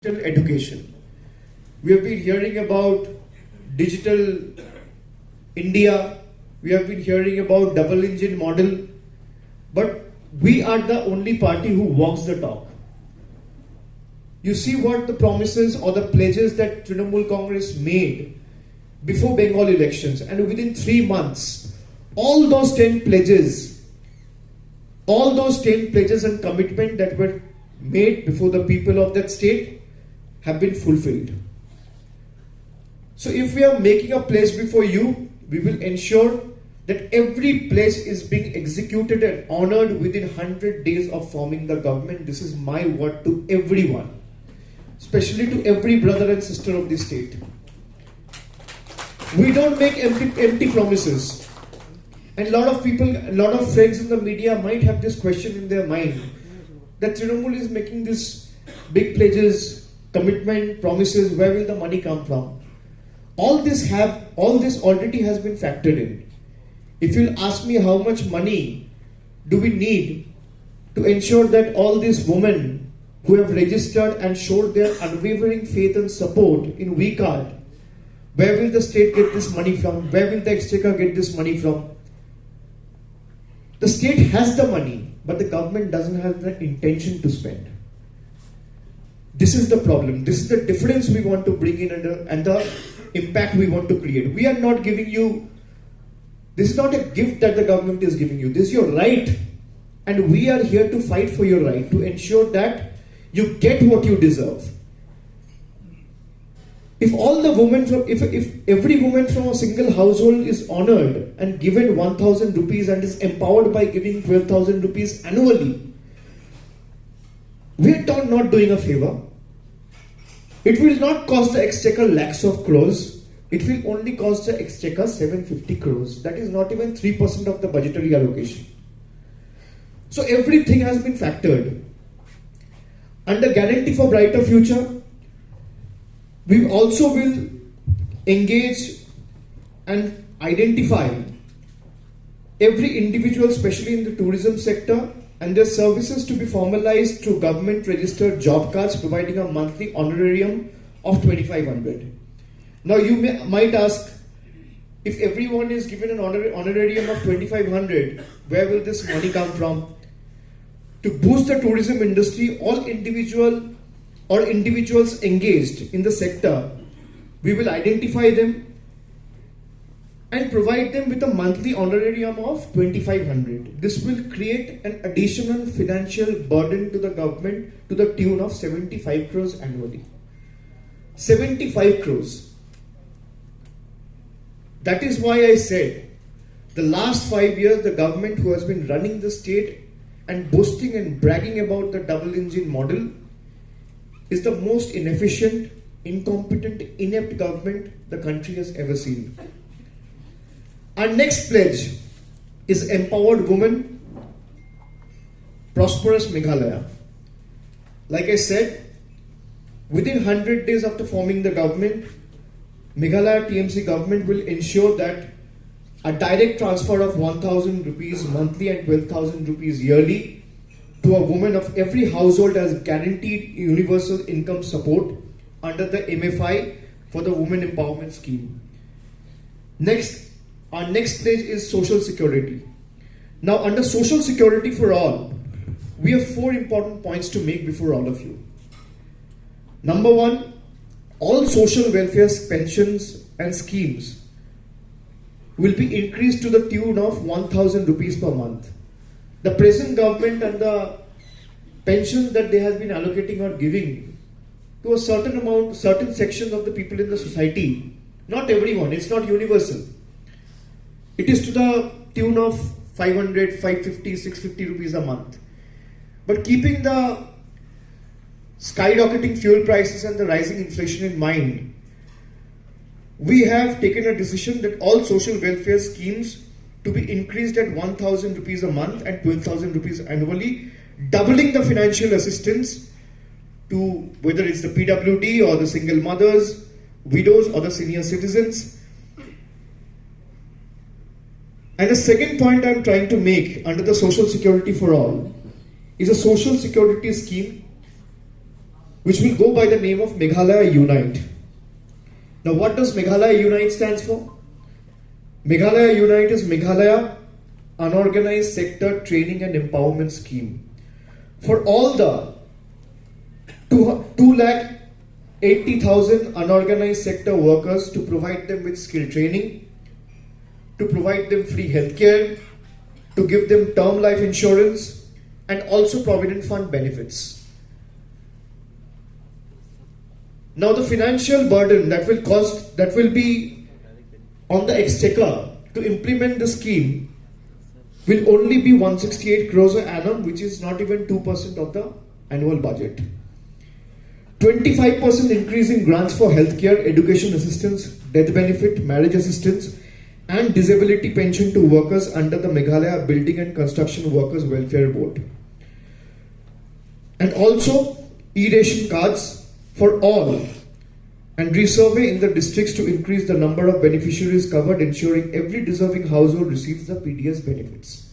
digital education. We have been hearing about digital India, we have been hearing about double engine model, but we are the only party who walks the talk. You see what the promises or the pledges that Trinamool Congress made before Bengal elections, and within 3 months, all those 10 pledges and commitment that were made before the people of that state have been fulfilled. So if we are making a pledge before you, we will ensure that every pledge is being executed and honored within 100 days of forming the government. This is my word to everyone, especially to every brother and sister of this state. We don't make empty promises. And a lot of people, a lot of friends in the media might have this question in their mind, that Trinamool is making this big pledges, commitment, promises, where will the money come from? All this already has been factored in. If you'll ask me how much money do we need to ensure that all these women who have registered and showed their unwavering faith and support in V-Card, where will the state get this money from? Where will the exchequer get this money from? The state has the money, but the government doesn't have the intention to spend. This is the problem. This is the difference we want to bring in and the impact we want to create. We are not giving you, this is not a gift that the government is giving you. This is your right. And we are here to fight for your right, to ensure that you get what you deserve. If all the women if every woman from a single household is honored and given 1,000 rupees and is empowered by giving 12,000 rupees annually, we are not doing a favor. It will not cost the exchequer lakhs of crores. It will only cost the exchequer 750 crores. That is not even 3% of the budgetary allocation. So everything has been factored. Under Guarantee for Brighter Future, we also will engage and identify every individual, especially in the tourism sector, and their services to be formalized through government registered job cards, providing a monthly honorarium of 2,500. Now you might ask, if everyone is given an honorarium of 2,500, where will this money come from? To boost the tourism industry, all individuals engaged in the sector, we will identify them and provide them with a monthly honorarium of 2,500. This will create an additional financial burden to the government to the tune of 75 crores annually. 75 crores. That is why I said, the last 5 years, the government who has been running the state and boasting and bragging about the double engine model is the most inefficient, incompetent, inept government the country has ever seen. Our next pledge is Empowered Women, Prosperous Meghalaya. Like I said, within 100 days after forming the government, Meghalaya TMC government will ensure that a direct transfer of 1,000 rupees monthly and 12,000 rupees yearly to a woman of every household as guaranteed universal income support under the MFI for the Women Empowerment Scheme. Our next pledge is Social Security. Now, under Social Security for all, we have 4 important points to make before all of you. Number 1, all social welfare pensions and schemes will be increased to the tune of 1,000 rupees per month. The present government and the pensions that they have been allocating or giving to a certain amount, certain sections of the people in the society, not everyone, it's not universal. It is to the tune of 500, 550, 650 rupees a month. But keeping the skyrocketing fuel prices and the rising inflation in mind, we have taken a decision that all social welfare schemes to be increased at 1,000 rupees a month and 12,000 rupees annually, doubling the financial assistance to whether it's the PWD or the single mothers, widows or the senior citizens. And the second point I'm trying to make under the Social Security for All is a social security scheme which will go by the name of Meghalaya Unite. Now, what does Meghalaya Unite stands for? Meghalaya Unite is Meghalaya Unorganized Sector Training and Empowerment Scheme. For all the 280,000 unorganized sector workers, to provide them with skill training, to provide them free healthcare, to give them term life insurance, and also provident fund benefits. Now, the financial burden that will be on the exchequer to implement the scheme will only be 168 crores per annum, which is not even 2% of the annual budget. 25% increase in grants for healthcare, education assistance, death benefit, marriage assistance, and disability pension to workers under the Meghalaya Building and Construction Workers Welfare Board. And also e-ration cards for all, and resurvey in the districts to increase the number of beneficiaries covered, ensuring every deserving household receives the PDS benefits.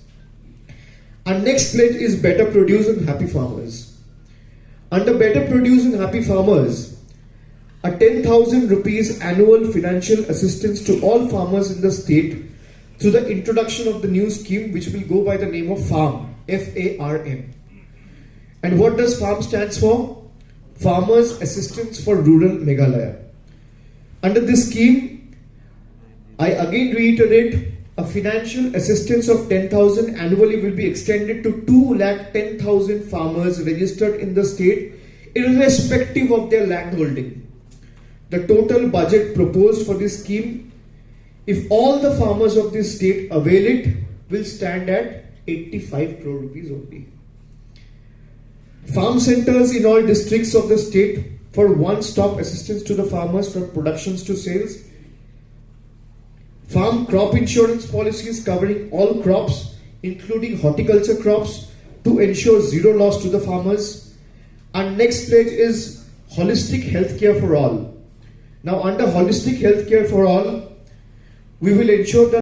Our next pledge is Better Produce and Happy Farmers. Under Better Produce and Happy Farmers, a 10,000 rupees annual financial assistance to all farmers in the state through the introduction of the new scheme, which will go by the name of FARM, F-A-R-M. And what does FARM stands for? Farmers Assistance for Rural Meghalaya. Under this scheme, I again reiterate, a financial assistance of 10,000 annually will be extended to 210,000 farmers registered in the state, irrespective of their land holding. The total budget proposed for this scheme, if all the farmers of this state avail it, will stand at 85 crore rupees only. Farm centers in all districts of the state for one-stop assistance to the farmers from productions to sales. Farm crop insurance policies covering all crops, including horticulture crops, to ensure zero loss to the farmers. Our next pledge is holistic healthcare for all. Now, under holistic healthcare for all, we will ensure that